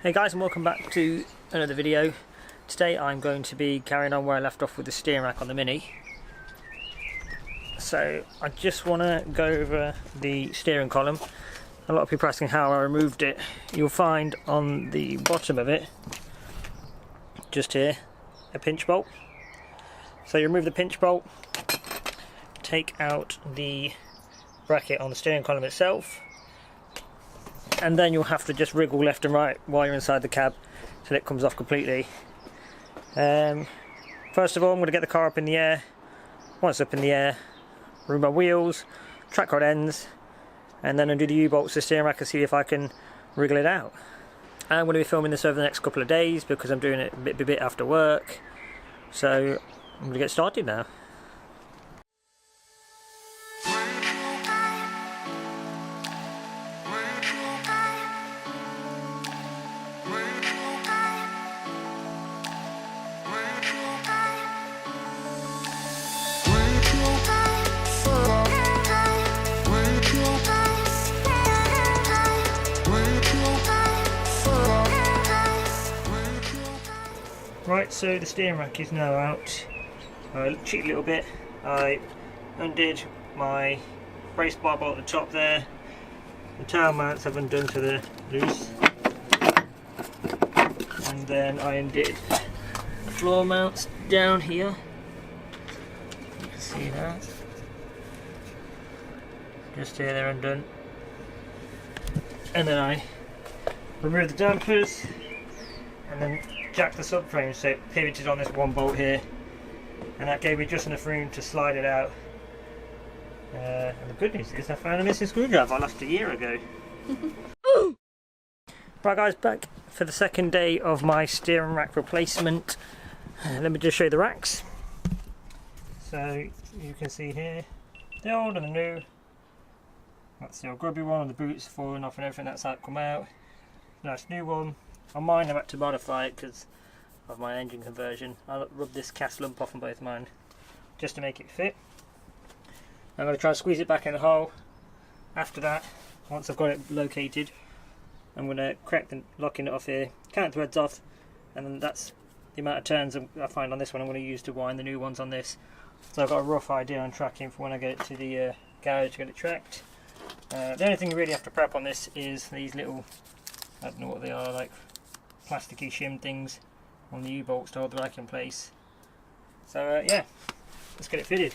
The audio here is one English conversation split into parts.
Hey guys, and welcome back to another video. Today I'm going to be carrying on where I left off with the steering rack on the Mini. So I just want to go over the steering column. A lot of people are asking how I removed it. You'll find on the bottom of it, just here, a pinch bolt. So you remove the pinch bolt, take out the bracket on the steering column itself, and then you'll have to just wriggle left and right while you're inside the cab till it comes off completely. First of all, I'm going to get the car up in the air. Once up in the air, remove my wheels, track rod ends, and then undo the U-bolts to the steering rack and see if I can wriggle it out. I'm going to be filming this over the next couple of days because I'm doing it a bit after work. So I'm going to get started now. Right, so the steering rack is now out. I cheated a little bit. I undid my brace bar bolt at the top there. The tail mounts I've undone to the loose. And then I undid the floor mounts down here. You can see that. Just here, they're undone. And then I removed the dampers and then jacked the subframe so it pivoted on this one bolt here, and that gave me just enough room to slide it out. And the good news is I found a missing screwdriver I left a year ago. Right guys, back for the second day of my steering rack replacement. Let me just show you the racks. So you can see here the old and the new. That's the old grubby one, and the boots falling off and everything that's how it come out. Nice new one. On mine I've had to modify it because of my engine conversion. I'll rub this cast lump off on both mine just to make it fit. I'm going to try and squeeze it back in the hole. After that, once I've got it located, I'm going to crack the locking it off here, count the threads off, and then that's the amount of turns I find on this one I'm going to use to wind the new ones on this. So I've got a rough idea on tracking for when I get it to the garage to get it tracked. The only thing you really have to prep on this is these little, I don't know what they are, like plasticky shim things on the U-bolts to hold the rack in place. So yeah, let's get it fitted.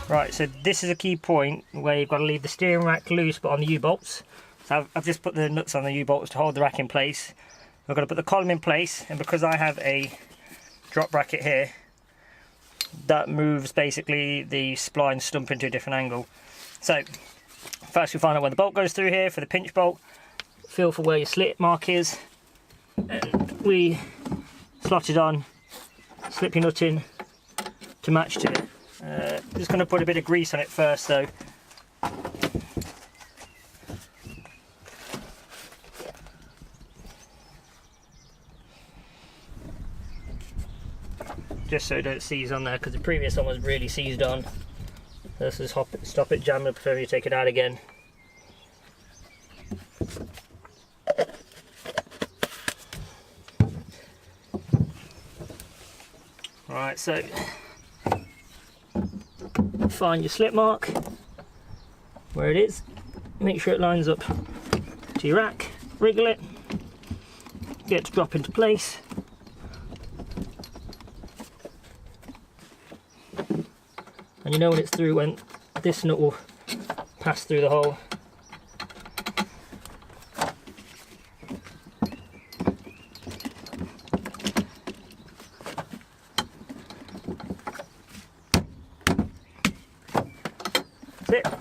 Right, so this is a key point where you've got to leave the steering rack loose but on the U-bolts. So I've just put the nuts on the U-bolts to hold the rack in place. I've got to put the column in place, and because I have a drop bracket here, that moves basically the spline stump into a different angle. So first we find out where the bolt goes through here for the pinch bolt, feel for where your slit mark is, and we slot it on, slip your nut in to match to it. Just going to put a bit of grease on it first though. Just so it don't seize on there, because the previous one was really seized on. This is stop it jamming before you take it out again. Right, so find your slip mark where it is, make sure it lines up to your rack, wriggle it, get it to drop into place, and you know when it's through when this nut will pass through the hole. That's it.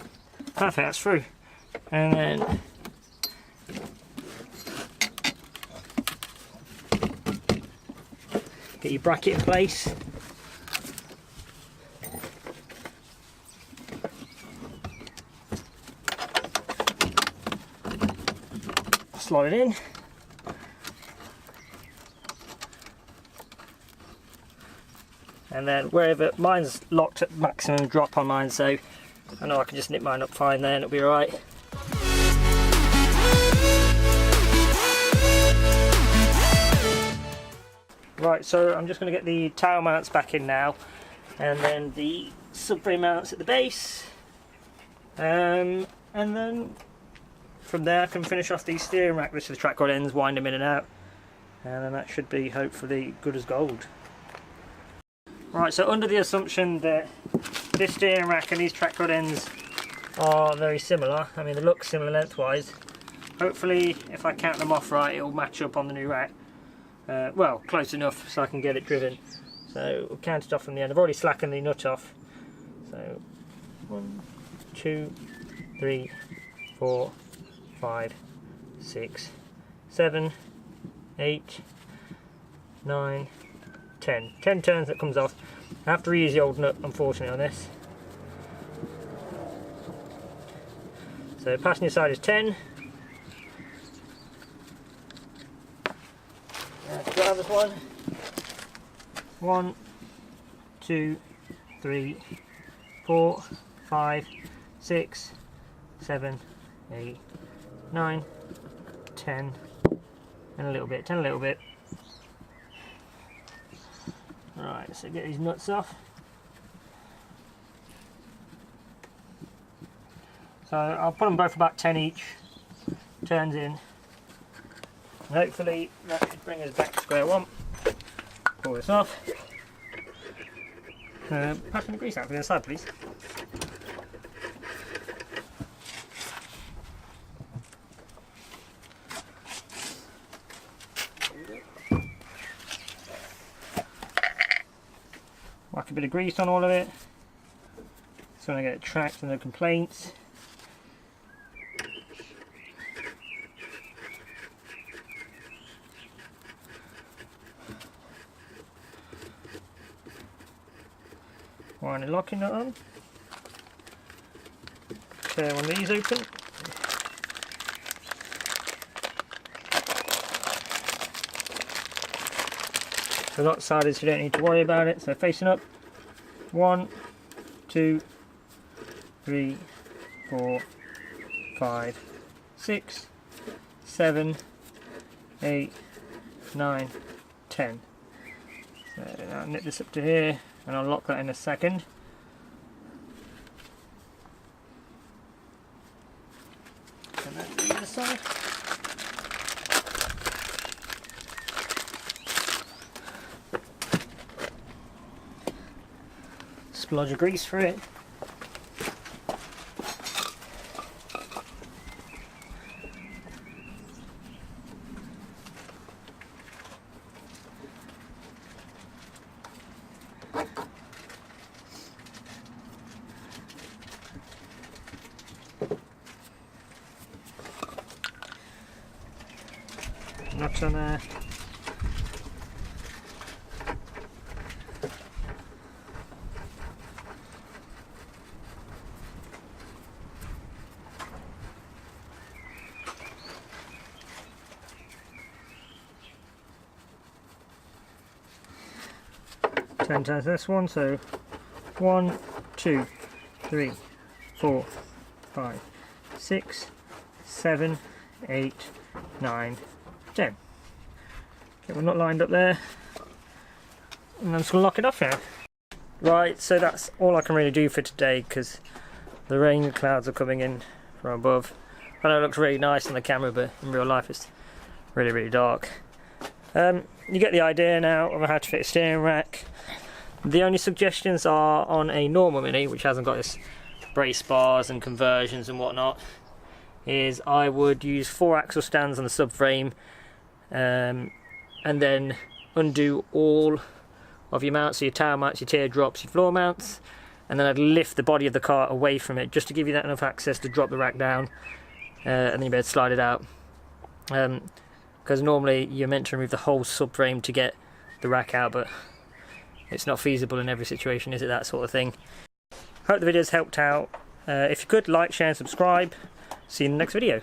Perfect, that's through. And then get your bracket in place. slot it in. And then wherever, mine's locked at maximum drop on mine, so I know I can just nip mine up fine there and it'll be alright. Right, so I'm just going to get the tower mounts back in now, and then the subframe mounts at the base, and then from there I can finish off the steering rack with the track rod ends, wind them in and out, and then that should be hopefully good as gold. Right, so under the assumption that this steering rack and these track rod ends are very similar, I mean they look similar lengthwise, hopefully if I count them off right it'll match up on the new rack. Well, close enough so I can get it driven. So we'll count it off from the end. I've already slackened the nut off. So 1, 2, 3, 4, 5, 6, 7, 8, 9, 10. 10 turns that comes off. I have to reuse the old nut, unfortunately, on this. So passenger side is 10. Driver's one. 1, 2, 3, 4, 5, 6, 7, 8, 9, 10, and a little bit, 10 a little bit. Right, so get these nuts off. So I'll put them both about 10 each, turns in. And hopefully that should bring us back to square one. Pull this off. Pass me the grease out for the other side, please. Whack a bit of grease on all of it. So when I get it tracked and no complaints. Wind the locking nut on. Tear one of these open. So lopsided, so you don't need to worry about it. So facing up. 1, 2, 3, 4, 5, 6, 7, 8, 9, 10. So I'll knit this up to here and I'll lock that in a second. And then the other side. Splodge of grease for it. Nuts on there. Ten times this one, so 1, 2, 3, 4, 5, 6, 7, 8, 9, 10. Get one nut lined up there, and I'm just going to lock it off now. Right, so that's all I can really do for today because the rain clouds are coming in from above. I know it looks really nice on the camera, but in real life it's really, really dark. You get the idea now of how to fit a steering rack. The only suggestions are on a normal Mini, which hasn't got this brace bars and conversions and whatnot, is I would use 4 axle stands on the subframe, and then undo all of your mounts, so your tower mounts, your teardrops, your floor mounts, and then I'd lift the body of the car away from it just to give you that enough access to drop the rack down, and then you'll be able to slide it out. Because normally you're meant to remove the whole subframe to get the rack out, but it's not feasible in every situation, is it, that sort of thing. Hope the video's helped out. If you could, like, share and subscribe. See you in the next video.